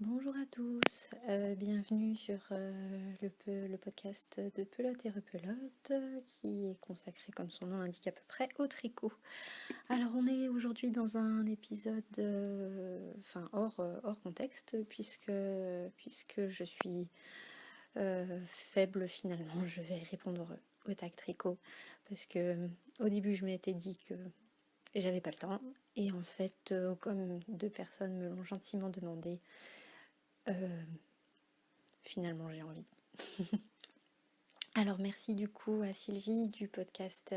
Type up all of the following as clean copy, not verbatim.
Bonjour à tous, bienvenue sur le podcast de Pelote et Repelote qui est consacré, comme son nom l'indique à peu près, au tricot. Alors on est aujourd'hui dans un épisode hors contexte puisque je suis faible finalement. Je vais répondre au tag tricot parce que au début je m'étais dit que j'avais pas le temps et en fait comme deux personnes me l'ont gentiment demandé, finalement j'ai envie. Alors merci du coup à Sylvie du podcast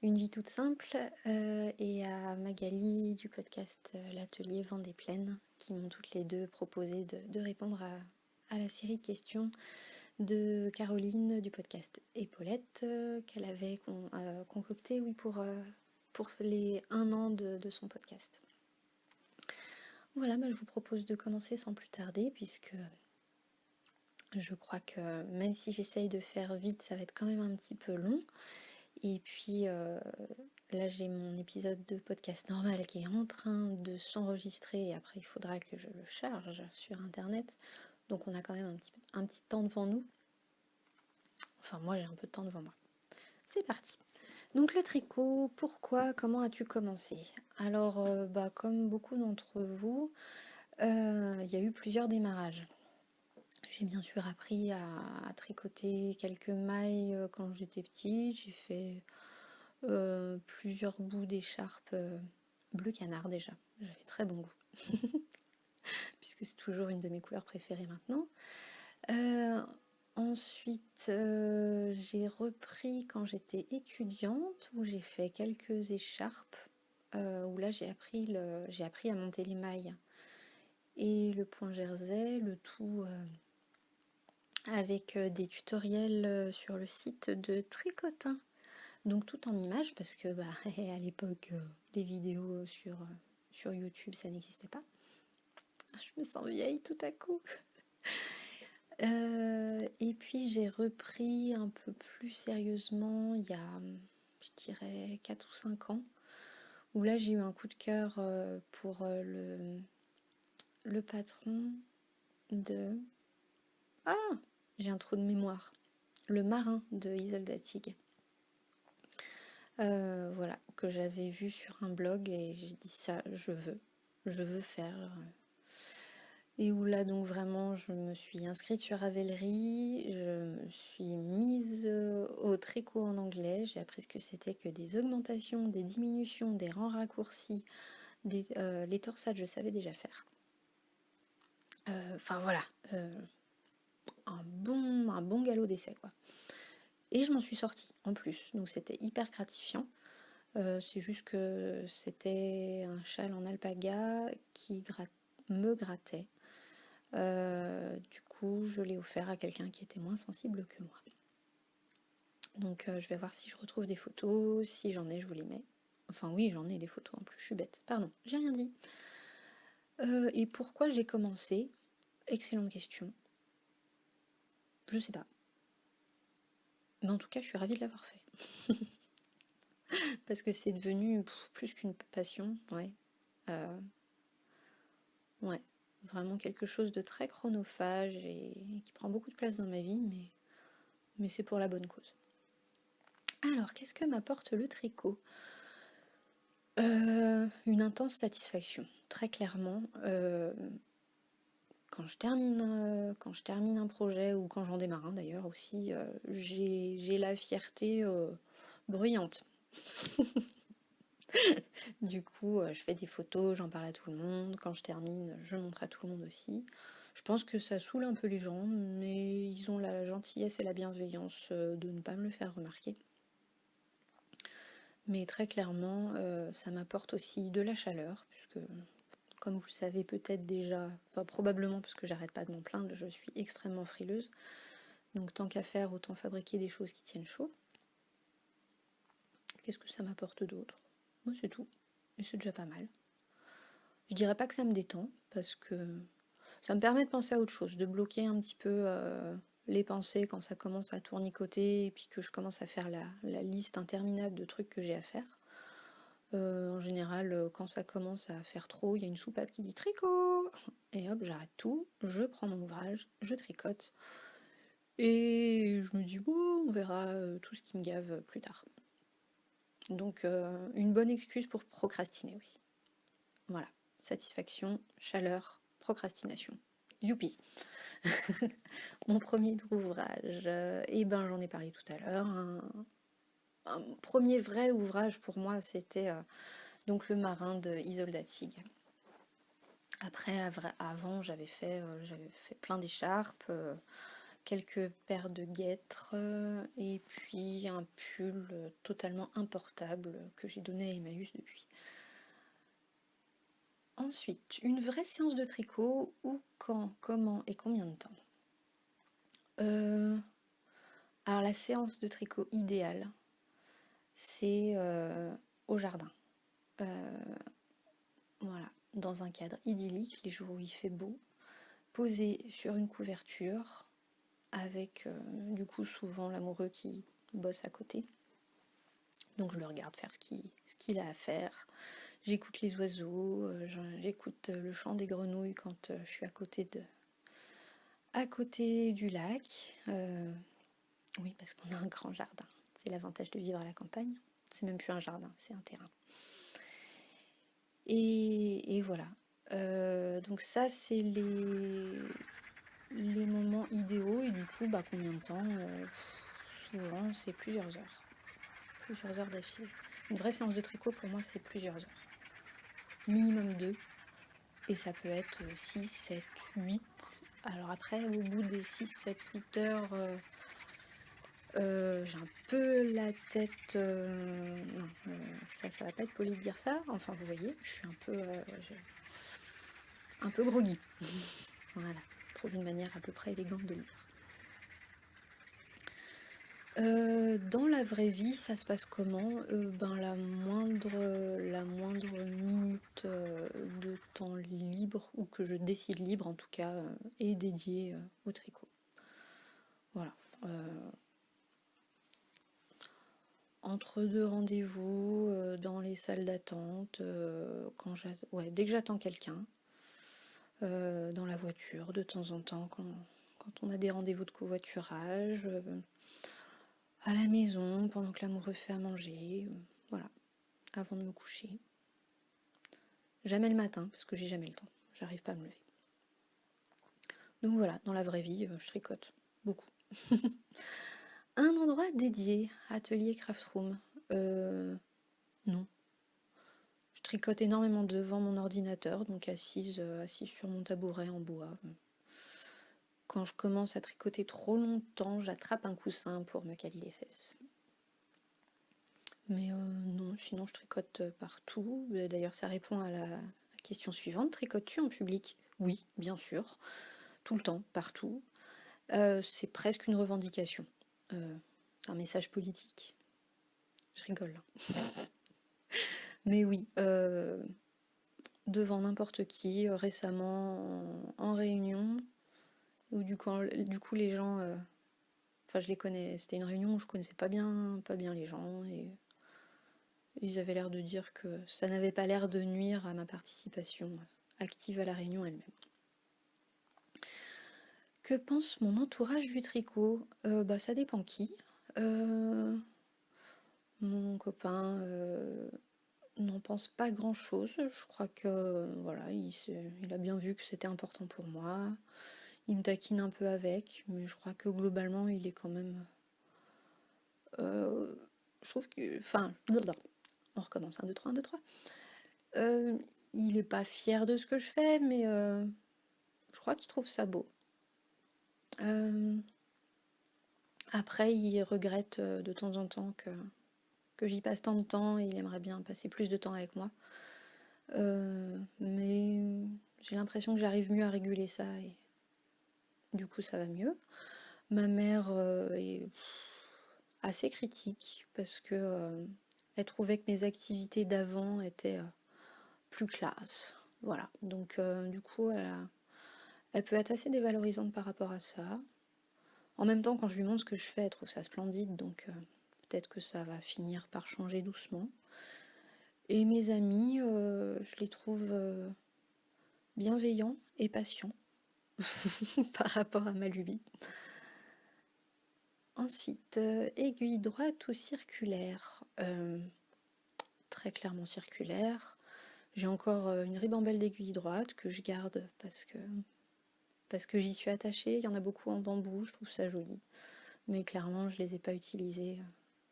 Une vie toute simple et à Magali du podcast L'atelier Vent des Plaines qui m'ont toutes les deux proposé de répondre à la série de questions de Caroline du podcast Épaulette qu'elle avait concocté pour les 1 an de son podcast. Voilà, je vous propose de commencer sans plus tarder puisque je crois que même si j'essaye de faire vite, ça va être quand même un petit peu long. Et puis là, j'ai mon épisode de podcast normal qui est en train de s'enregistrer. Et après, il faudra que je le charge sur Internet. Donc on a quand même un petit temps devant nous. Enfin, moi, j'ai un peu de temps devant moi. C'est parti. Donc le tricot, pourquoi, comment as-tu commencé? Alors, comme beaucoup d'entre vous, il y a eu plusieurs démarrages. J'ai bien sûr appris à tricoter quelques mailles quand j'étais petite. J'ai fait plusieurs bouts d'écharpe bleu canard déjà. J'avais très bon goût, puisque c'est toujours une de mes couleurs préférées maintenant. Ensuite, j'ai repris quand j'étais étudiante, où j'ai fait quelques écharpes, où là j'ai appris à monter les mailles et le point jersey, le tout avec des tutoriels sur le site de Tricotin. Donc tout en images parce que à l'époque les vidéos sur YouTube ça n'existait pas. Je me sens vieille tout à coup. Et puis j'ai repris un peu plus sérieusement il y a, je dirais, 4 ou 5 ans, où là j'ai eu un coup de cœur pour le patron de... Ah, j'ai un trou de mémoire. Le marin de Isolde Tig. Voilà, que j'avais vu sur un blog et j'ai dit ça, je veux faire. Et où là donc vraiment je me suis inscrite sur Ravelry, je me suis mise au tricot en anglais, j'ai appris ce que c'était que des augmentations, des diminutions, des rangs raccourcis, les torsades je savais déjà faire. Enfin voilà, un bon galop d'essai quoi. Et je m'en suis sortie en plus, donc c'était hyper gratifiant. C'est juste que c'était un châle en alpaga qui me grattait. Du coup, je l'ai offert à quelqu'un qui était moins sensible que moi. Donc je vais voir si je retrouve des photos, si j'en ai, je vous les mets. Enfin oui, j'en ai des photos en plus, je suis bête. Pardon, j'ai rien dit. Et pourquoi j'ai commencé? Excellente question. Je sais pas. Mais en tout cas, je suis ravie de l'avoir fait. Parce que c'est devenu plus qu'une passion, ouais. Ouais, vraiment quelque chose de très chronophage et qui prend beaucoup de place dans ma vie, mais c'est pour la bonne cause. Alors, qu'est-ce que m'apporte le tricot? Une intense satisfaction, très clairement. Quand je termine un projet ou quand j'en démarre un d'ailleurs aussi, j'ai la fierté bruyante. Du coup, je fais des photos, j'en parle à tout le monde. Quand je termine, je montre à tout le monde aussi. Je pense que ça saoule un peu les gens, mais ils ont la gentillesse et la bienveillance de ne pas me le faire remarquer. Mais très clairement, ça m'apporte aussi de la chaleur, puisque comme vous le savez peut-être déjà, enfin probablement parce que j'arrête pas de m'en plaindre, je suis extrêmement frileuse. Donc tant qu'à faire, autant fabriquer des choses qui tiennent chaud. Qu'est-ce que ça m'apporte d'autre? Moi c'est tout. Et c'est déjà pas mal. Je dirais pas que ça me détend, parce que ça me permet de penser à autre chose, de bloquer un petit peu les pensées quand ça commence à tournicoter et puis que je commence à faire la liste interminable de trucs que j'ai à faire. En général, quand ça commence à faire trop, il y a une soupape qui dit tricot, et hop, j'arrête tout, je prends mon ouvrage, je tricote, et je me dis bon, on verra tout ce qui me gave plus tard. Donc une bonne excuse pour procrastiner aussi. Voilà, satisfaction, chaleur, procrastination. Youpi. Mon premier ouvrage, et ben j'en ai parlé tout à l'heure. Un premier vrai ouvrage pour moi, c'était donc Le Marin de Isolde Tig. Après, avant, j'avais fait plein d'écharpes, quelques paires de guêtres, et puis un pull totalement importable que j'ai donné à Emmaüs depuis. Ensuite, une vraie séance de tricot, où, quand, comment et combien de temps? Alors la séance de tricot idéale, c'est au jardin. Voilà, dans un cadre idyllique, les jours où il fait beau, posé sur une couverture, avec du coup souvent l'amoureux qui bosse à côté. Donc je le regarde faire ce qu'il a à faire. J'écoute les oiseaux, j'écoute le chant des grenouilles quand je suis à côté du lac. Oui, parce qu'on a un grand jardin. C'est l'avantage de vivre à la campagne. C'est même plus un jardin, c'est un terrain. Et voilà. Donc ça, c'est les moments idéaux. Et du coup, combien de temps? Souvent, c'est plusieurs heures. Plusieurs heures d'affilée. Une vraie séance de tricot, pour moi, c'est plusieurs heures. Minimum 2. Et ça peut être 6, 7, 8. Alors après, au bout des 6, 7, 8 heures, j'ai un peu la tête... non, ça va pas être poli de dire ça. Enfin, vous voyez, je suis un peu groggy. Voilà, trouve une manière à peu près élégante de le dire. Dans la vraie vie, ça se passe comment? La moindre minute de temps libre, ou que je décide libre en tout cas, est dédiée au tricot. Voilà. Entre deux rendez-vous, dans les salles d'attente, dès que j'attends quelqu'un, dans la voiture, de temps en temps, quand on a des rendez-vous de covoiturage, à la maison, pendant que l'amoureux fait à manger, voilà, avant de me coucher. Jamais le matin, parce que j'ai jamais le temps, j'arrive pas à me lever. Donc voilà, dans la vraie vie, je tricote, beaucoup. Un endroit dédié, atelier craft room, non. Je tricote énormément devant mon ordinateur, donc assise sur mon tabouret en bois. Quand je commence à tricoter trop longtemps, j'attrape un coussin pour me caler les fesses. Mais non, sinon je tricote partout. D'ailleurs, ça répond à la question suivante. Tricotes-tu en public? Oui, bien sûr. Tout le temps, partout. C'est presque une revendication. Un message politique. Je rigole. Mais oui, devant n'importe qui, récemment en réunion, où du coup les gens... Enfin, je les connais. C'était une réunion où je connaissais pas bien les gens, et ils avaient l'air de dire que ça n'avait pas l'air de nuire à ma participation active à la réunion elle-même. Que pense mon entourage du tricot? Ça dépend qui. Mon copain n'en pense pas grand-chose. Je crois que voilà, il a bien vu que c'était important pour moi. Il me taquine un peu avec, mais je crois que globalement, il est quand même... je trouve que... Enfin, on recommence, 1, 2, 3, 1, 2, 3. Il est pas fier de ce que je fais, mais je crois qu'il trouve ça beau. Après, il regrette de temps en temps que j'y passe tant de temps, et il aimerait bien passer plus de temps avec moi. Mais j'ai l'impression que j'arrive mieux à réguler ça, et du coup ça va mieux. Ma mère est assez critique, parce que elle trouvait que mes activités d'avant étaient plus classe. Voilà, donc du coup elle peut être assez dévalorisante par rapport à ça. En même temps, quand je lui montre ce que je fais, elle trouve ça splendide, donc peut-être que ça va finir par changer doucement. Et mes amis, je les trouve bienveillants et patients par rapport à ma lubie. Ensuite, aiguille droite ou circulaire? Très clairement circulaire. J'ai encore une ribambelle d'aiguilles droite que je garde parce que j'y suis attachée. Il y en a beaucoup en bambou, je trouve ça joli. Mais clairement, je les ai pas utilisées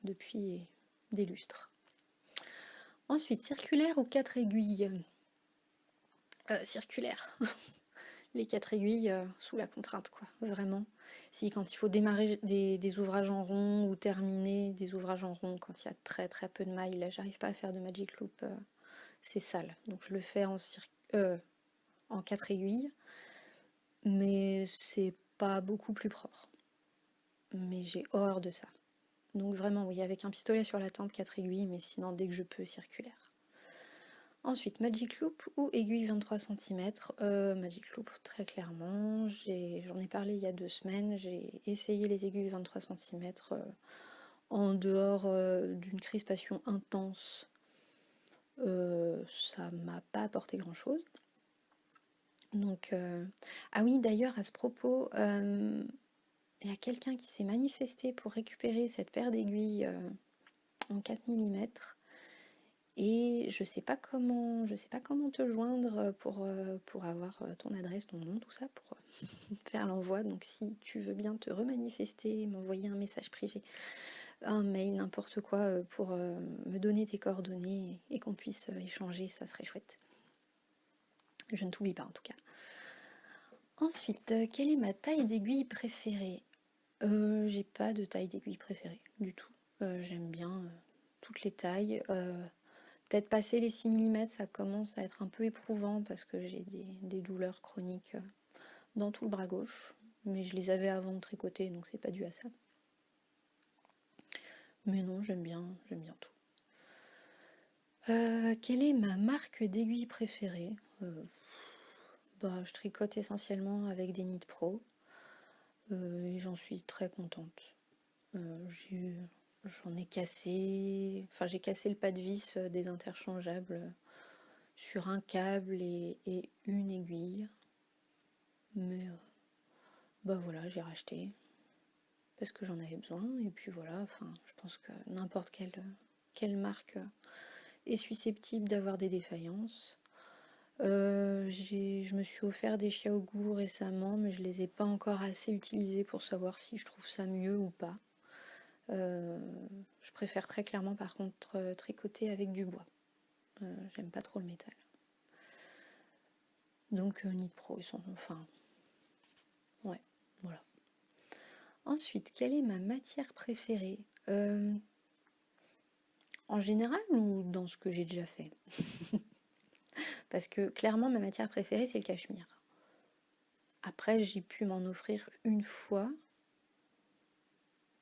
depuis des lustres. Ensuite, circulaire ou 4 aiguilles? Circulaire. Les 4 aiguilles sous la contrainte, quoi, vraiment. Si quand il faut démarrer des ouvrages en rond ou terminer des ouvrages en rond, quand il y a très très peu de mailles, là j'arrive pas à faire de magic loop, c'est sale. Donc je le fais en 4 aiguilles, mais c'est pas beaucoup plus propre. Mais j'ai horreur de ça. Donc vraiment, oui, avec un pistolet sur la tempe, 4 aiguilles, mais sinon dès que je peux, circulaire. Ensuite, Magic Loop ou aiguille 23 cm. Magic Loop, très clairement. J'en ai parlé il y a 2 semaines. J'ai essayé les aiguilles 23 cm en dehors d'une crispation intense. Ça m'a pas apporté grand chose. Donc, ah oui, d'ailleurs, à ce propos, il y a quelqu'un qui s'est manifesté pour récupérer cette paire d'aiguilles en 4 mm. Et je sais pas comment te joindre pour avoir ton adresse, ton nom, tout ça, pour faire l'envoi. Donc si tu veux bien te remanifester, m'envoyer un message privé, un mail, n'importe quoi, pour me donner tes coordonnées et qu'on puisse échanger, ça serait chouette. Je ne t'oublie pas en tout cas. Ensuite, quelle est ma taille d'aiguille préférée? J'ai pas de taille d'aiguille préférée du tout. J'aime bien toutes les tailles. Peut-être passer les 6 mm, ça commence à être un peu éprouvant parce que j'ai des douleurs chroniques dans tout le bras gauche. Mais je les avais avant de tricoter, donc c'est pas dû à ça. Mais non, j'aime bien tout. Quelle est ma marque d'aiguille préférée? Je tricote essentiellement avec des Knit Pro. Et j'en suis très contente. J'en ai cassé... Enfin, j'ai cassé le pas de vis des interchangeables sur un câble et une aiguille. Mais voilà, j'ai racheté parce que j'en avais besoin. Et puis voilà, enfin, je pense que n'importe quelle marque est susceptible d'avoir des défaillances. Je me suis offert des Xiaogu récemment, mais je les ai pas encore assez utilisés pour savoir si je trouve ça mieux ou pas. Je préfère très clairement par contre tricoter avec du bois. J'aime pas trop le métal. Donc Knit Pro, ils sont... Enfin... Ouais, voilà. Ensuite, quelle est ma matière préférée? En général ou dans ce que j'ai déjà fait? Parce que clairement, ma matière préférée, c'est le cachemire. Après, j'ai pu m'en offrir une fois.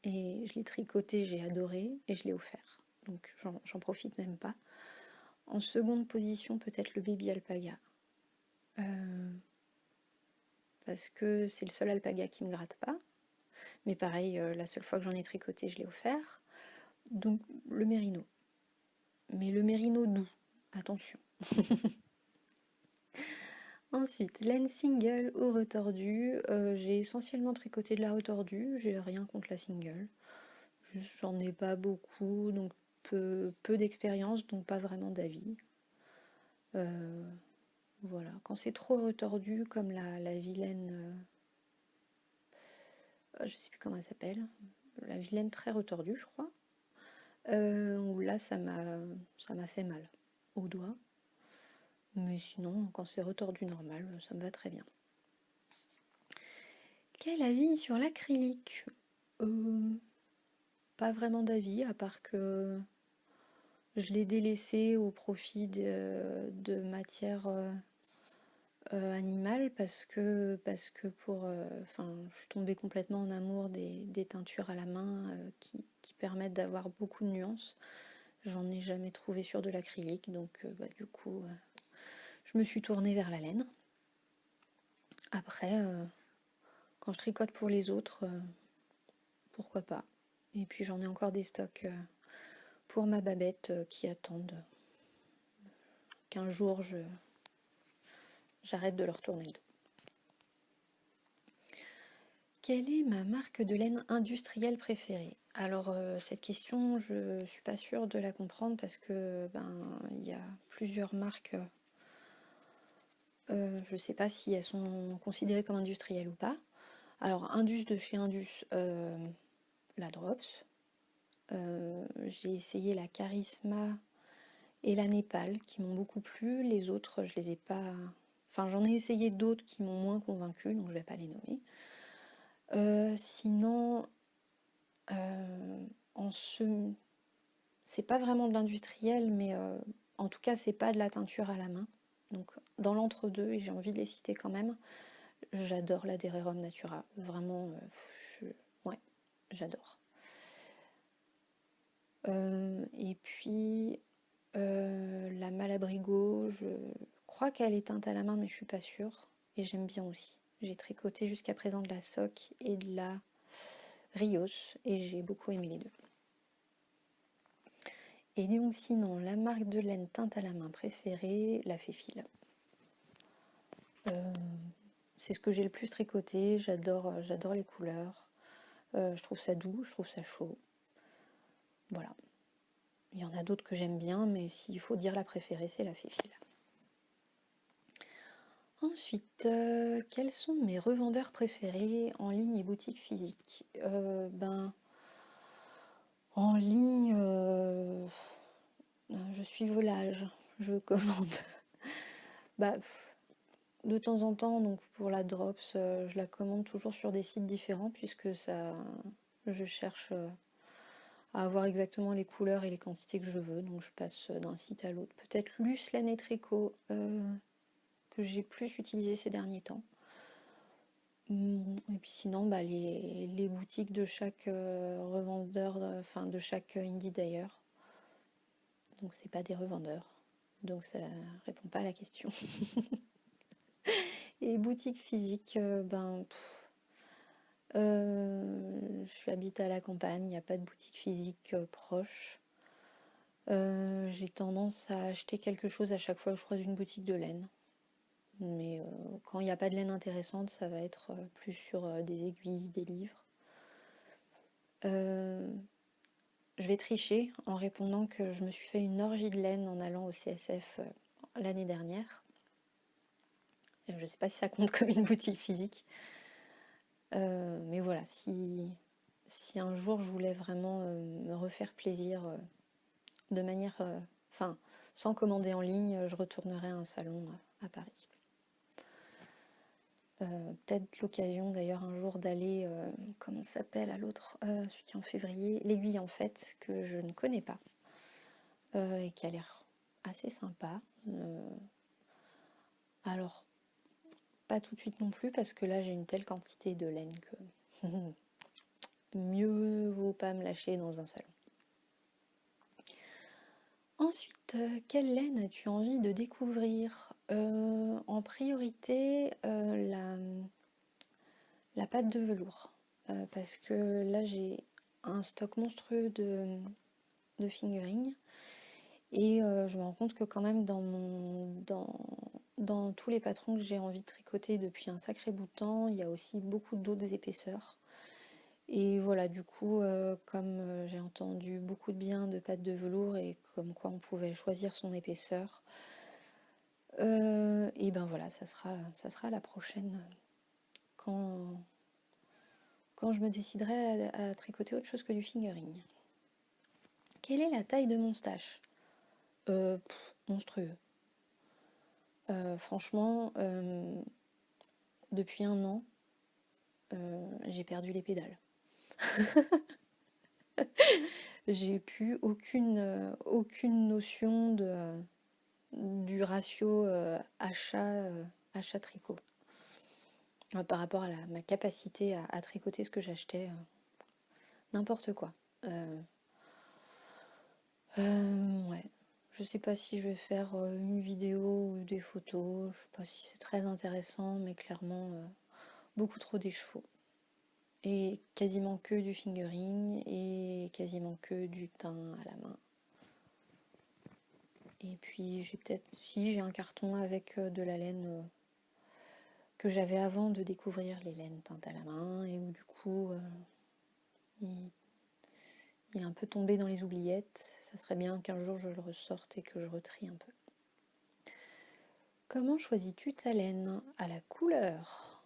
Et je l'ai tricoté, j'ai adoré, et je l'ai offert. Donc j'en profite même pas. En seconde position, peut-être le baby alpaga. Parce que c'est le seul alpaga qui me gratte pas. Mais pareil, la seule fois que j'en ai tricoté, je l'ai offert. Donc le mérino. Mais le mérino doux, attention. Ensuite, laine single ou retordue. J'ai essentiellement tricoté de la retordue, j'ai rien contre la single. J'en ai pas beaucoup, donc peu d'expérience, donc pas vraiment d'avis. Voilà, quand c'est trop retordu, comme la vilaine... je sais plus comment elle s'appelle. La vilaine très retordue, je crois. Où là, ça m'a fait mal au doigt. Mais sinon, quand c'est retordu normal, ça me va très bien. Quel avis sur l'acrylique? Pas vraiment d'avis, à part que je l'ai délaissé au profit de matières animales parce que je suis tombée complètement en amour des teintures à la main qui permettent d'avoir beaucoup de nuances. J'en ai jamais trouvé sur de l'acrylique, donc du coup, je me suis tournée vers la laine. Après, quand je tricote pour les autres, pourquoi pas. Et puis j'en ai encore des stocks pour ma Babette qui attendent. qu'un jour j'arrête de leur tourner le dos. Quelle est ma marque de laine industrielle préférée? Alors cette question, je suis pas sûre de la comprendre parce que il y a plusieurs marques. Je sais pas si elles sont considérées comme industrielles ou pas. Alors Indus de chez Indus, la Drops. J'ai essayé la Charisma et la Népal qui m'ont beaucoup plu. Les autres, je les ai pas. Enfin, j'en ai essayé d'autres qui m'ont moins convaincue, donc je vais pas les nommer. Sinon, c'est pas vraiment de l'industriel, mais en tout cas, c'est pas de la teinture à la main. Donc, dans l'entre-deux, et j'ai envie de les citer quand même, j'adore la Dererum Natura. Vraiment, ouais, j'adore. Et puis, la Malabrigo, je crois qu'elle est teinte à la main, mais je suis pas sûre. Et j'aime bien aussi. J'ai tricoté jusqu'à présent de la Sock et de la Rios, et j'ai beaucoup aimé les deux. Et donc sinon, la marque de laine teinte à la main préférée, la Féfil. C'est ce que j'ai le plus tricoté, j'adore les couleurs. Je trouve ça doux, je trouve ça chaud. Voilà. Il y en a d'autres que j'aime bien, mais s'il faut dire la préférée, c'est la Féfil. Ensuite, quels sont mes revendeurs préférés en ligne et boutique physique? En ligne, je suis volage, je commande. De temps en temps, donc pour la Drops, je la commande toujours sur des sites différents puisque je cherche à avoir exactement les couleurs et les quantités que je veux, donc je passe d'un site à l'autre. Peut-être Luce Laine et Tricot que j'ai plus utilisé ces derniers temps. Et puis sinon, les boutiques de chaque revendeur, enfin de chaque indie d'ailleurs. Donc c'est pas des revendeurs, donc ça répond pas à la question. Et boutique physique, je habite à la campagne, il n'y a pas de boutique physique proche. J'ai tendance à acheter quelque chose à chaque fois que je croise une boutique de laine. Mais quand il n'y a pas de laine intéressante, ça va être plus sur des aiguilles, des livres. Je vais tricher en répondant que je me suis fait une orgie de laine en allant au CSF l'année dernière. Je ne sais pas si ça compte comme une boutique physique. Mais voilà, si un jour je voulais vraiment me refaire plaisir de manière... sans commander en ligne, je retournerai à un salon à Paris. Peut-être l'occasion d'ailleurs un jour d'aller, comment ça s'appelle à l'autre, celui qui est en février, l'Aiguille en fait, que je ne connais pas, et qui a l'air assez sympa. Alors, pas tout de suite non plus, parce que là j'ai une telle quantité de laine que mieux vaut pas me lâcher dans un salon. Ensuite, quelle laine as-tu envie de découvrir? En priorité, la pâte de velours. Parce que là, j'ai un stock monstrueux de fingering. Et je me rends compte que quand même dans tous les patrons que j'ai envie de tricoter depuis un sacré bout de temps, il y a aussi beaucoup d'autres épaisseurs. Et voilà, du coup, comme j'ai entendu beaucoup de bien de pâte de velours et comme quoi on pouvait choisir son épaisseur, et ben voilà, ça sera la prochaine quand je me déciderai à tricoter autre chose que du fingering. Quelle est la taille de mon stash? Monstrueux. Franchement, depuis un an, j'ai perdu les pédales. J'ai plus aucune notion du ratio achat tricot par rapport à ma capacité à tricoter ce que j'achetais, n'importe quoi. Ouais, je sais pas si je vais faire une vidéo ou des photos, je sais pas si c'est très intéressant, mais clairement beaucoup trop d'écheveau. Et quasiment que du fingering et quasiment que du teint à la main. Et puis j'ai un carton avec de la laine que j'avais avant de découvrir les laines teintes à la main, et où du coup il est un peu tombé dans les oubliettes. Ça serait bien qu'un jour je le ressorte et que je retrie un peu. Comment choisis-tu ta laine? À la couleur.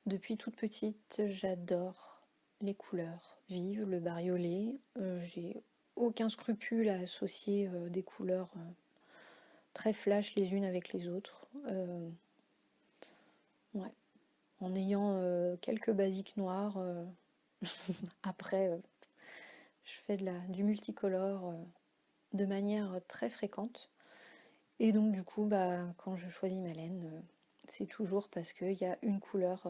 Depuis toute petite, j'adore les couleurs vives, le bariolé. J'ai aucun scrupule à associer des couleurs très flash les unes avec les autres. Ouais. En ayant quelques basiques noirs. Après, je fais du multicolore de manière très fréquente. Et donc du coup, quand je choisis ma laine, c'est toujours parce qu'il y a une couleur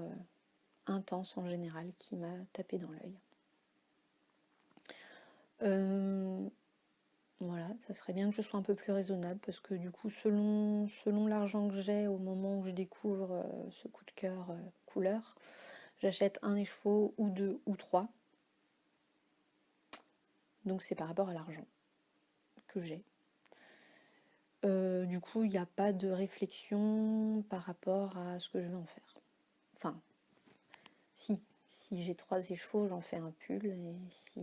intense en général qui m'a tapé dans l'œil. Voilà, ça serait bien que je sois un peu plus raisonnable parce que du coup, selon l'argent que j'ai au moment où je découvre ce coup de cœur couleur, j'achète un écheveau ou 2 ou 3. Donc c'est par rapport à l'argent que j'ai. Du coup, il n'y a pas de réflexion par rapport à ce que je vais en faire. Enfin, si j'ai 3 écheveaux, j'en fais un pull, et si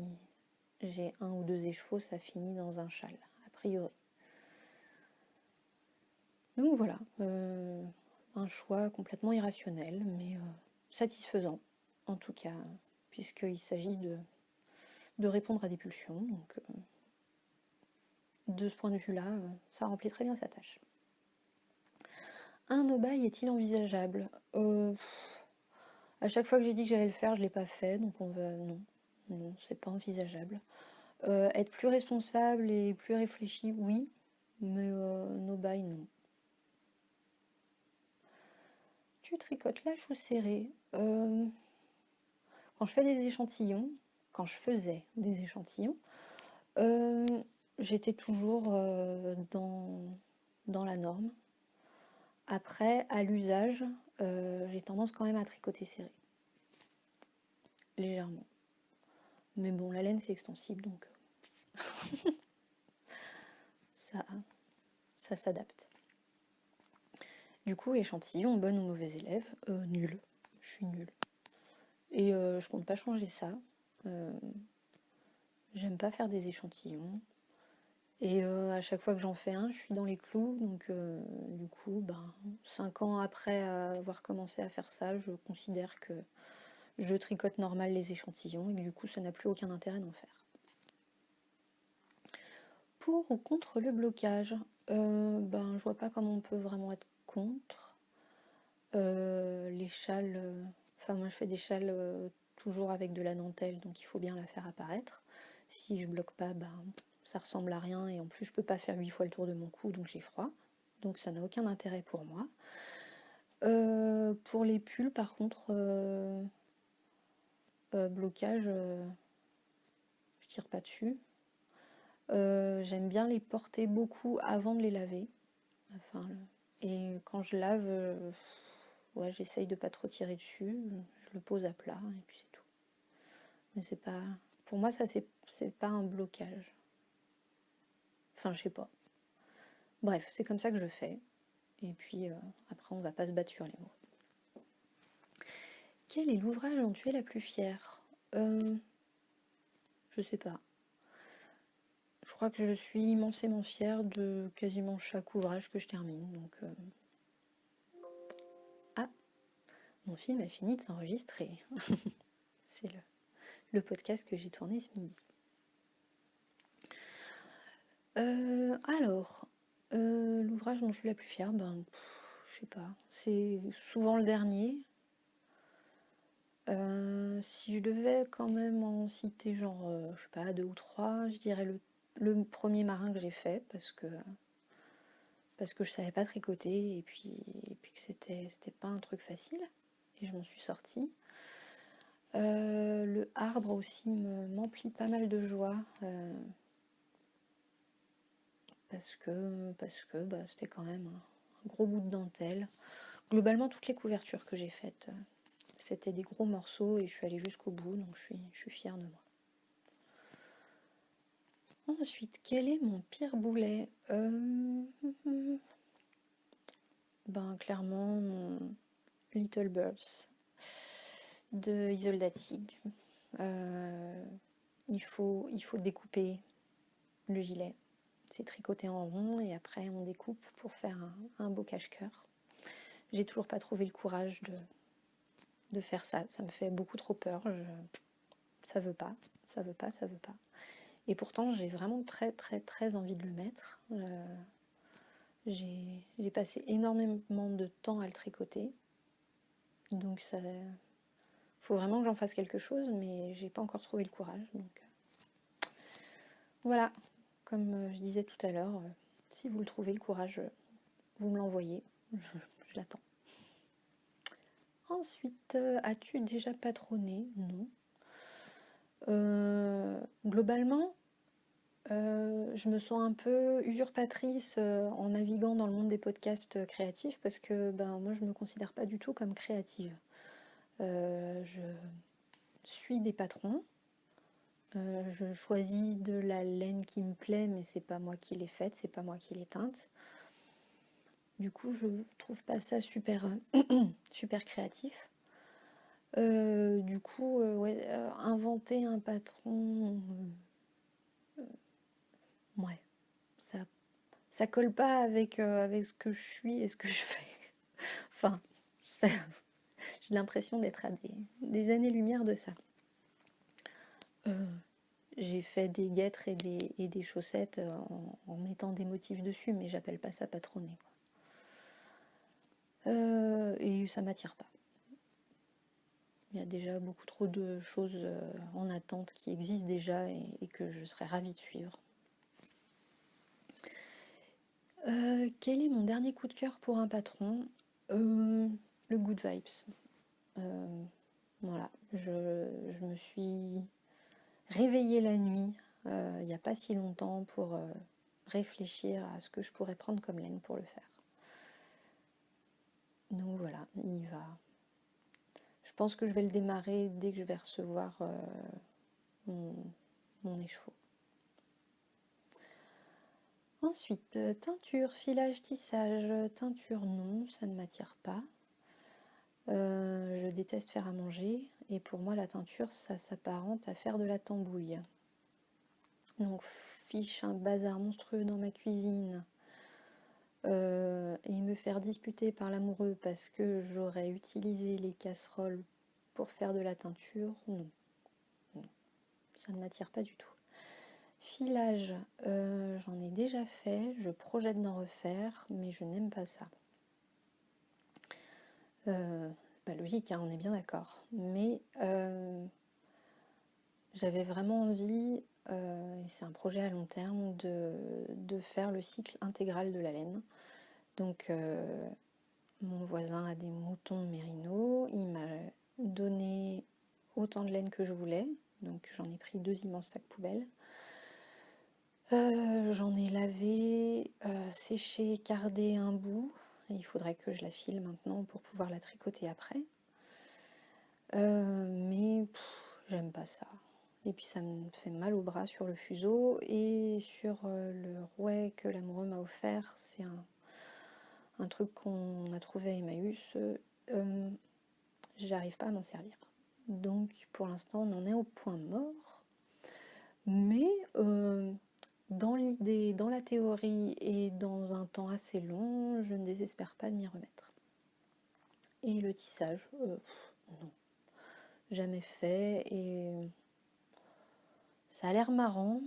j'ai 1 ou 2 écheveaux, ça finit dans un châle, a priori. Donc voilà, un choix complètement irrationnel, mais satisfaisant, en tout cas, puisqu'il s'agit de répondre à des pulsions. Donc de ce point de vue-là, ça remplit très bien sa tâche. Un no-buy est-il envisageable? À chaque fois que j'ai dit que j'allais le faire, je l'ai pas fait, donc non, c'est pas envisageable. Être plus responsable et plus réfléchi, oui, mais no-buy, non. Tu tricotes lâche ou serré? Quand je fais des échantillons, quand je faisais des échantillons, j'étais toujours dans la norme. Après, à l'usage, j'ai tendance quand même à tricoter serré. Légèrement. Mais bon, la laine c'est extensible, donc ça s'adapte. Du coup, échantillon, bon ou mauvais élève? Nul. Je suis nulle. Et je compte pas changer ça. J'aime pas faire des échantillons. Et à chaque fois que j'en fais un, je suis dans les clous. Donc du coup, 5 ans après avoir commencé à faire ça, je considère que je tricote normal les échantillons et que du coup, ça n'a plus aucun intérêt d'en faire. Pour ou contre le blocage? Je vois pas comment on peut vraiment être contre. Les châles, moi je fais des châles toujours avec de la dentelle, donc il faut bien la faire apparaître. Si je bloque pas, ça ressemble à rien, et en plus je peux pas faire 8 fois le tour de mon cou, donc j'ai froid. Donc ça n'a aucun intérêt pour moi. Pour les pulls, par contre, blocage, je tire pas dessus. J'aime bien les porter beaucoup avant de les laver. Et quand je lave, ouais, j'essaye de pas trop tirer dessus. Je le pose à plat et puis c'est tout. Mais c'est pas, pour moi, ça c'est pas un blocage. Enfin, je sais pas. Bref, c'est comme ça que je fais. Et puis après, on va pas se battre sur les mots. Quel est l'ouvrage dont tu es la plus fière? Je sais pas. Je crois que je suis immensément fière de quasiment chaque ouvrage que je termine. Donc, ah, mon film a fini de s'enregistrer. C'est le podcast que j'ai tourné ce midi. Alors, l'ouvrage dont je suis la plus fière, je sais pas, c'est souvent le dernier. Si je devais quand même en citer genre, je sais pas, 2 ou 3, je dirais le premier marin que j'ai fait parce que je savais pas tricoter et puis que c'était pas un truc facile et je m'en suis sortie. Le arbre aussi m'emplit pas mal de joie. Parce que c'était quand même un gros bout de dentelle. Globalement, toutes les couvertures que j'ai faites, c'était des gros morceaux et je suis allée jusqu'au bout, donc je suis fière de moi. Ensuite, quel est mon pire boulet? Ben clairement mon Little Birds de Isolde Tig. Il faut découper le gilet. C'est tricoté en rond et après on découpe pour faire un beau cache-cœur. J'ai toujours pas trouvé le courage de faire ça. Ça me fait beaucoup trop peur. Ça veut pas, ça veut pas, ça veut pas. Et pourtant j'ai vraiment très très très envie de le mettre. J'ai passé énormément de temps à le tricoter. Donc ça, faut vraiment que j'en fasse quelque chose, mais j'ai pas encore trouvé le courage. Donc voilà, comme je disais tout à l'heure, si vous le trouvez le courage, vous me l'envoyez, je l'attends. Ensuite, as-tu déjà patronné? Non. Globalement, je me sens un peu usurpatrice en naviguant dans le monde des podcasts créatifs parce que ben, moi je ne me considère pas du tout comme créative. Je suis des patrons, je choisis de la laine qui me plaît, mais c'est pas moi qui l'ai faite, c'est pas moi qui l'ai teinte. Du coup, je trouve pas ça super, super créatif. Du coup, ouais, inventer un patron, ouais, ça colle pas avec, avec ce que je suis et ce que je fais. Enfin, j'ai l'impression d'être à des années-lumière de ça. J'ai fait des guêtres et des chaussettes en mettant des motifs dessus, mais j'appelle pas ça patronner, quoi. Et ça m'attire pas. Il y a déjà beaucoup trop de choses en attente qui existent déjà et que je serais ravie de suivre. Quel est mon dernier coup de cœur pour un patron? Le Good Vibes. Voilà, je me suis réveillée la nuit il n'y a pas si longtemps pour réfléchir à ce que je pourrais prendre comme laine pour le faire. Donc voilà, il va. Je pense que je vais le démarrer dès que je vais recevoir mon écheveau. Ensuite, teinture, filage, tissage. Teinture, non, ça ne m'attire pas. Je déteste faire à manger et pour moi la teinture ça s'apparente à faire de la tambouille. Donc fiche un bazar monstrueux dans ma cuisine et me faire disputer par l'amoureux parce que j'aurais utilisé les casseroles pour faire de la teinture, non. Ça ne m'attire pas du tout. Filage, j'en ai déjà fait, je projette d'en refaire, mais je n'aime pas ça. Pas logique, hein, on est bien d'accord. Mais j'avais vraiment envie, et c'est un projet à long terme, de faire le cycle intégral de la laine. Donc mon voisin a des moutons mérinos, il m'a donné autant de laine que je voulais, donc j'en ai pris 2 immenses sacs poubelles. J'en ai lavé, séché, cardé un bout, et il faudrait que je la file maintenant pour pouvoir la tricoter après. Mais j'aime pas ça. Et puis ça me fait mal au bras sur le fuseau et sur le rouet que l'amoureux m'a offert. C'est un truc qu'on a trouvé à Emmaüs. J'arrive pas à m'en servir. Donc pour l'instant on en est au point mort. Mais dans l'idée, dans la théorie et dans un temps assez long, je ne désespère pas de m'y remettre. Et le tissage, non. Jamais fait et ça a l'air marrant.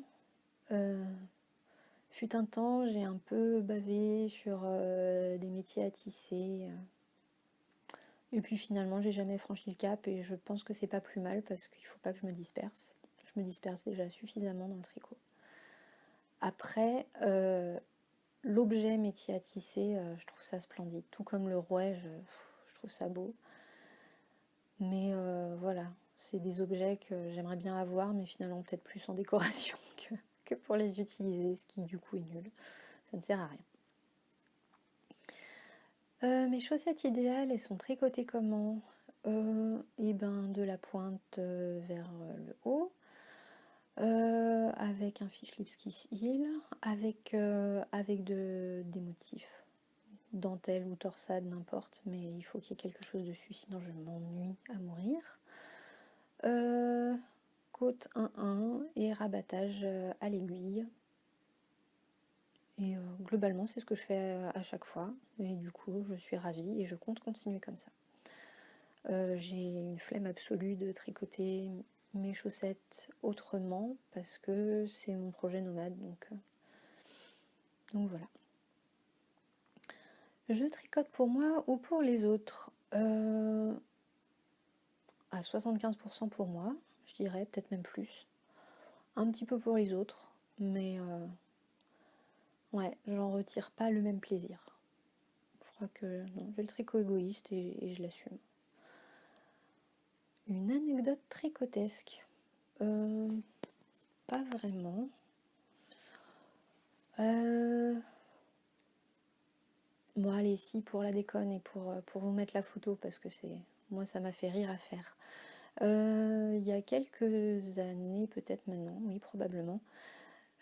Fut un temps, j'ai un peu bavé sur des métiers à tisser. Et puis finalement, j'ai jamais franchi le cap et je pense que c'est pas plus mal parce qu'il faut pas que je me disperse. Je me disperse déjà suffisamment dans le tricot. Après, l'objet métier à tisser, je trouve ça splendide. Tout comme le rouet, je trouve ça beau. Mais voilà, c'est des objets que j'aimerais bien avoir, mais finalement peut-être plus en décoration que pour les utiliser, ce qui du coup est nul. Ça ne sert à rien. Mes chaussettes idéales, elles sont tricotées comment? Et ben de la pointe vers le haut. avec un fiche lips Kiss Heel, avec des motifs, dentelle ou torsade, n'importe, mais il faut qu'il y ait quelque chose dessus, sinon je m'ennuie à mourir. Côte 1-1 et rabattage à l'aiguille. Et globalement, c'est ce que je fais à chaque fois. Et du coup, je suis ravie et je compte continuer comme ça. J'ai une flemme absolue de tricoter mes chaussettes autrement parce que c'est mon projet nomade. Donc voilà. Je tricote pour moi ou pour les autres à 75% pour moi, je dirais, peut-être même plus. Un petit peu pour les autres, mais ouais, j'en retire pas le même plaisir. Je crois que non, j'ai le tricot égoïste et je l'assume. Une anecdote tricotesque. Pas vraiment. Bon, allez, si, pour la déconne et pour vous mettre la photo, parce que moi, ça m'a fait rire à faire. Il y a quelques années, peut-être maintenant, oui, probablement,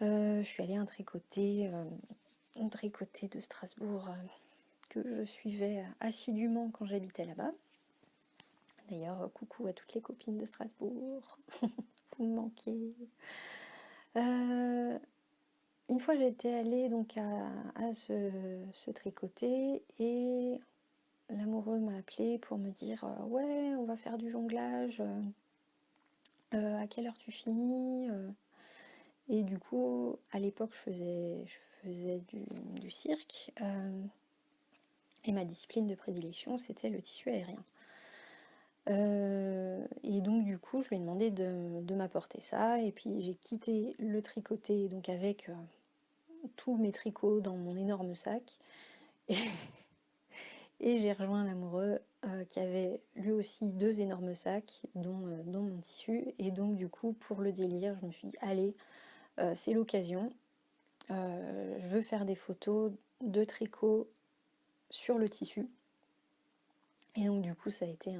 je suis allée à un tricoté de Strasbourg que je suivais assidûment quand j'habitais là-bas. D'ailleurs, coucou à toutes les copines de Strasbourg, vous me manquez. Une fois j'étais allée donc à ce tricoté et l'amoureux m'a appelé pour me dire ouais, on va faire du jonglage, à quelle heure tu finis et du coup à l'époque je faisais du cirque et ma discipline de prédilection c'était le tissu aérien. Et donc du coup je lui ai demandé de m'apporter ça et puis j'ai quitté le tricoté donc avec tous mes tricots dans mon énorme sac et j'ai rejoint l'amoureux qui avait lui aussi 2 énormes sacs dont mon tissu et donc du coup pour le délire je me suis dit allez c'est l'occasion, je veux faire des photos de tricot sur le tissu et donc du coup ça a été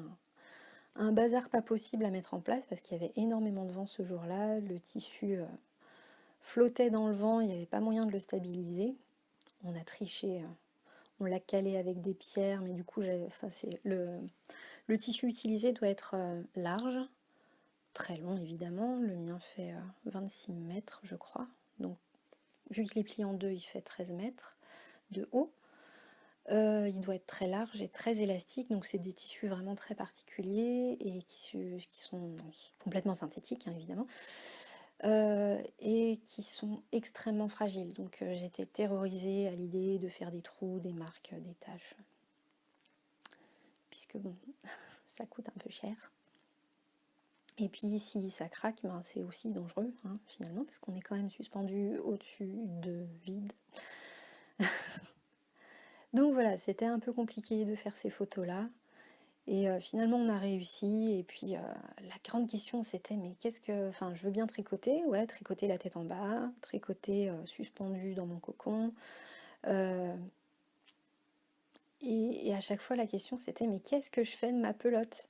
un bazar pas possible à mettre en place parce qu'il y avait énormément de vent ce jour-là, le tissu flottait dans le vent, il n'y avait pas moyen de le stabiliser. On a triché, on l'a calé avec des pierres, mais du coup, le tissu utilisé doit être large, très long évidemment. Le mien fait 26 mètres, je crois. Donc, vu qu'il est plié en deux, il fait 13 mètres de haut. Il doit être très large et très élastique, donc c'est des tissus vraiment très particuliers et qui sont complètement synthétiques, hein, évidemment. Et qui sont extrêmement fragiles. Donc j'étais terrorisée à l'idée de faire des trous, des marques, des taches. Puisque bon, ça coûte un peu cher. Et puis si ça craque, ben, c'est aussi dangereux, hein, finalement, parce qu'on est quand même suspendu au-dessus de vide. Donc voilà, c'était un peu compliqué de faire ces photos-là. Et finalement, on a réussi. Et puis, la grande question, c'était, mais enfin, je veux bien tricoter. Ouais, tricoter la tête en bas, tricoter suspendu dans mon cocon. Et à chaque fois, la question, c'était, mais qu'est-ce que je fais de ma pelote?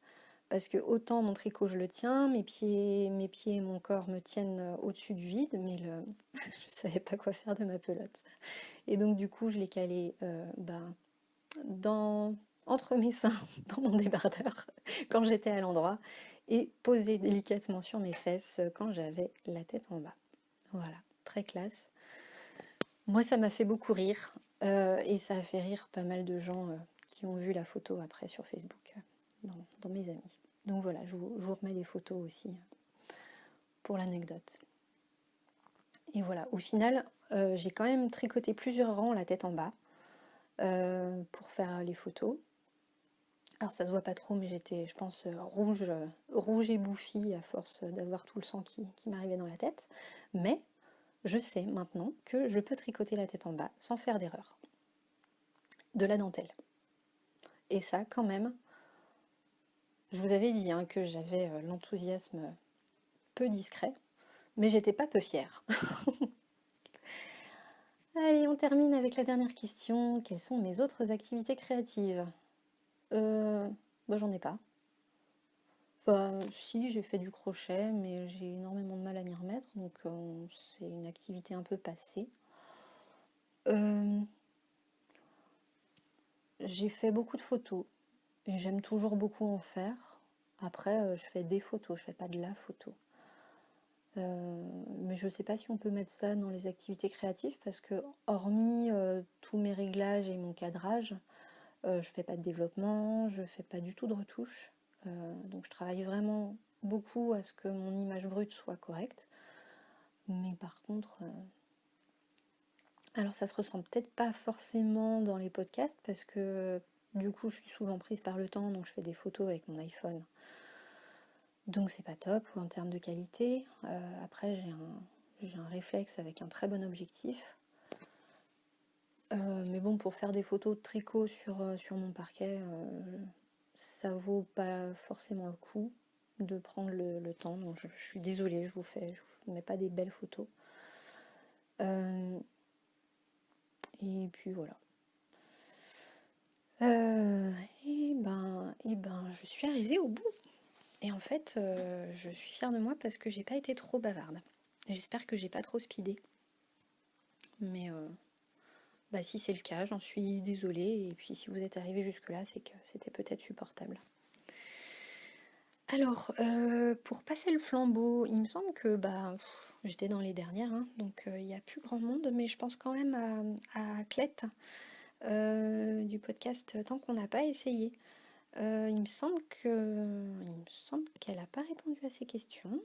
Parce que autant mon tricot, je le tiens, mes pieds et mon corps me tiennent au-dessus du vide, mais je savais pas quoi faire de ma pelote. Et donc, du coup, je l'ai calé entre mes seins, dans mon débardeur, quand j'étais à l'endroit, et posé délicatement sur mes fesses quand j'avais la tête en bas. Voilà, très classe. Moi, ça m'a fait beaucoup rire, et ça a fait rire pas mal de gens qui ont vu la photo après sur Facebook, dans mes amis. Donc voilà, je vous remets les photos aussi pour l'anecdote. Et voilà, au final, j'ai quand même tricoté plusieurs rangs la tête en bas pour faire les photos. Alors ça se voit pas trop, mais j'étais, je pense, rouge et bouffie à force d'avoir tout le sang qui m'arrivait dans la tête. Mais je sais maintenant que je peux tricoter la tête en bas sans faire d'erreur. De la dentelle. Et ça, quand même, je vous avais dit hein, que j'avais l'enthousiasme peu discret, mais j'étais pas peu fière. Allez, on termine avec la dernière question. Quelles sont mes autres activités créatives J'en ai pas. Bah, si, j'ai fait du crochet, mais j'ai énormément de mal à m'y remettre, donc c'est une activité un peu passée. J'ai fait beaucoup de photos, et j'aime toujours beaucoup en faire. Après, je fais des photos, je fais pas de la photo. Mais je sais pas si on peut mettre ça dans les activités créatives, parce que hormis tous mes réglages et mon cadrage, je fais pas de développement, je fais pas du tout de retouche. Donc je travaille vraiment beaucoup à ce que mon image brute soit correcte. Mais par contre, alors ça se ressent peut-être pas forcément dans les podcasts, parce que du coup je suis souvent prise par le temps, donc je fais des photos avec mon iPhone. Donc c'est pas top en termes de qualité. Après j'ai un réflexe avec un très bon objectif. Mais bon, pour faire des photos de tricot sur mon parquet, ça vaut pas forcément le coup de prendre le temps. Donc je suis désolée, je vous mets pas des belles photos. Et puis voilà. Je suis arrivée au bout. Et en fait, je suis fière de moi parce que j'ai pas été trop bavarde. J'espère que j'ai pas trop speedé. Mais si c'est le cas, j'en suis désolée. Et puis si vous êtes arrivé jusque-là, c'est que c'était peut-être supportable. Alors, pour passer le flambeau, il me semble que j'étais dans les dernières, hein, donc il n'y a plus grand monde, mais je pense quand même à Clette du podcast Tant qu'on n'a pas essayé. Il me semble qu'elle n'a pas répondu à ces questions.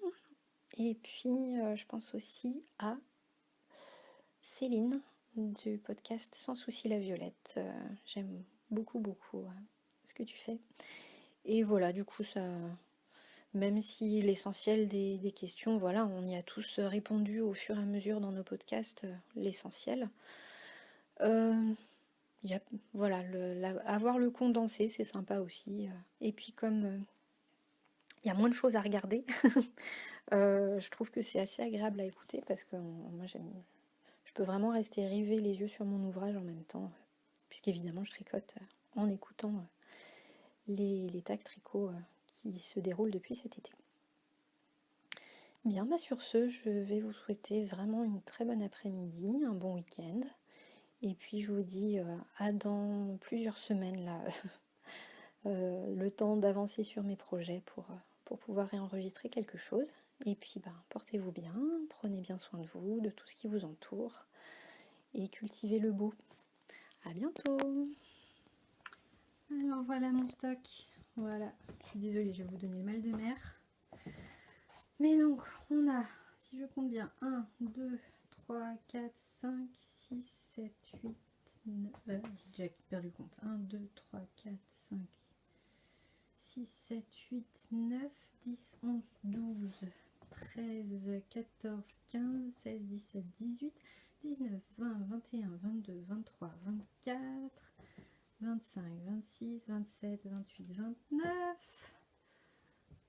Et puis, je pense aussi à Céline du podcast Sans souci la Violette. J'aime beaucoup ce que tu fais. Et voilà, du coup, ça, même si l'essentiel des questions, voilà, on y a tous répondu au fur et à mesure dans nos podcasts, l'essentiel. Voilà, avoir le condensé, c'est sympa aussi. Et puis comme il y a moins de choses à regarder, je trouve que c'est assez agréable à écouter parce que moi je peux vraiment rester rivée les yeux sur mon ouvrage en même temps, puisqu'évidemment je tricote en écoutant les tags tricot qui se déroulent depuis cet été. Bien, sur ce, je vais vous souhaiter vraiment une très bonne après-midi, un bon week-end. Et puis je vous dis à dans plusieurs semaines là, le temps d'avancer sur mes projets pour pouvoir réenregistrer quelque chose. Et puis portez-vous bien, prenez bien soin de vous, de tout ce qui vous entoure, et cultivez le beau. À bientôt. Alors voilà mon stock. Voilà, je suis désolée, je vais vous donner le mal de mer. Mais donc, on a, si je compte bien, 1, 2, 3, 4, 5, 6, 7, 8, 9... j'ai déjà perdu le compte. 1, 2, 3, 4, 5, 6, 7, 8, 9, 10, 11, 12, 13, 14, 15, 16, 17, 18, 19, 20, 21, 22, 23, 24, 25, 26, 27, 28, 29,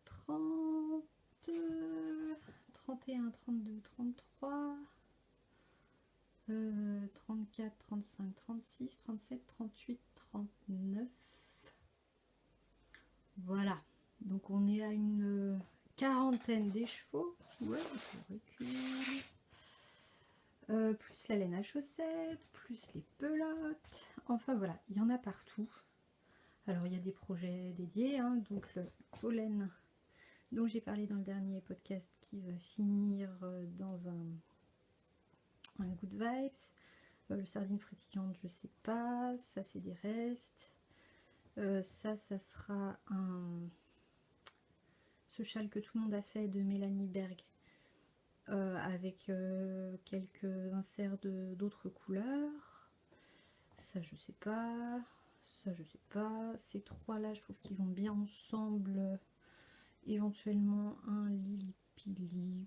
30, 31, 32, 33, 34, 35, 36, 37, 38, 39. Voilà. Donc on est à une quarantaine d'écheveaux. Ouais, je recule. Plus la laine à chaussettes, plus les pelotes. Enfin voilà, il y en a partout. Alors il y a des projets dédiés, hein, donc le pollen dont j'ai parlé dans le dernier podcast qui va finir dans un good vibes. Le sardine frétillante, je sais pas, ça c'est des restes. Ça sera ce châle que tout le monde a fait de Mélanie Berg avec quelques inserts d'autres couleurs. Ça je sais pas, ça je sais pas. Ces trois là je trouve qu'ils vont bien ensemble. Éventuellement un Lili Pili,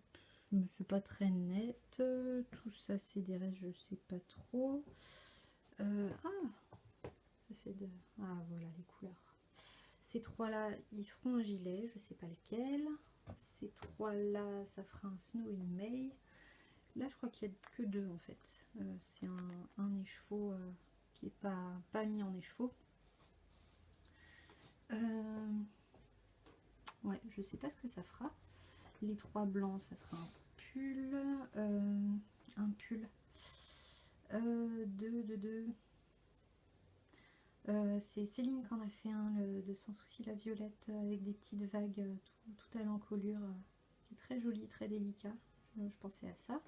mais c'est pas très net. Tout ça c'est des restes, je sais pas trop. Ça fait de... Ah voilà les couleurs. Ces trois là ils feront un gilet, je sais pas lequel. Ces trois là ça fera un Snowy May. Là je crois qu'il y a que deux en fait. C'est un écheveau qui est pas mis en écheveau. Ouais, je sais pas ce que ça fera. Les 3 blancs, ça sera un pull 2. C'est Céline qui en a fait un, de Sans souci la violette, avec des petites vagues tout à l'encolure, qui est très joli, très délicat. Je pensais à ça.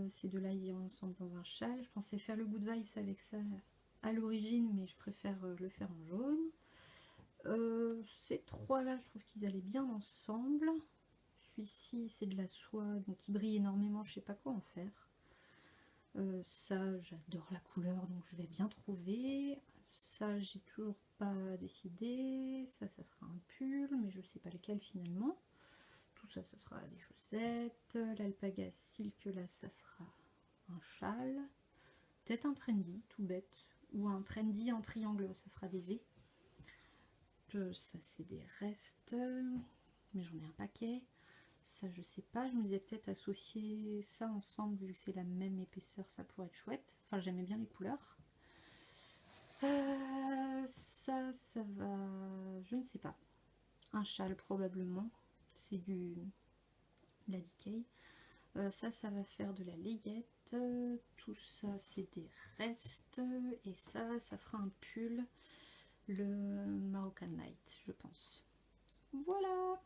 Ces deux-là, ils iront ensemble dans un châle. Je pensais faire le Good Vibes avec ça à l'origine, mais je préfère le faire en jaune. Ces 3-là, je trouve qu'ils allaient bien ensemble. Celui-ci, c'est de la soie, donc il brille énormément, je sais pas quoi en faire. Ça, j'adore la couleur, donc je vais bien trouver. Ça, j'ai toujours pas décidé. Ça sera un pull, mais je sais pas lequel finalement. Tout ça, ça sera des chaussettes. L'alpaga silk, là, ça sera un châle. Peut-être un trendy, tout bête. Ou un trendy en triangle, ça fera des V. Ça, c'est des restes. Mais j'en ai un paquet. Ça, je sais pas. Je me disais peut-être associer ça ensemble, vu que c'est la même épaisseur, ça pourrait être chouette. Enfin, j'aimais bien les couleurs. Ça va... Je ne sais pas. Un châle, probablement. C'est du... la Decay. Ça va faire de la layette. Tout ça, c'est des restes. Et ça fera un pull. Le Moroccan Night, je pense. Voilà.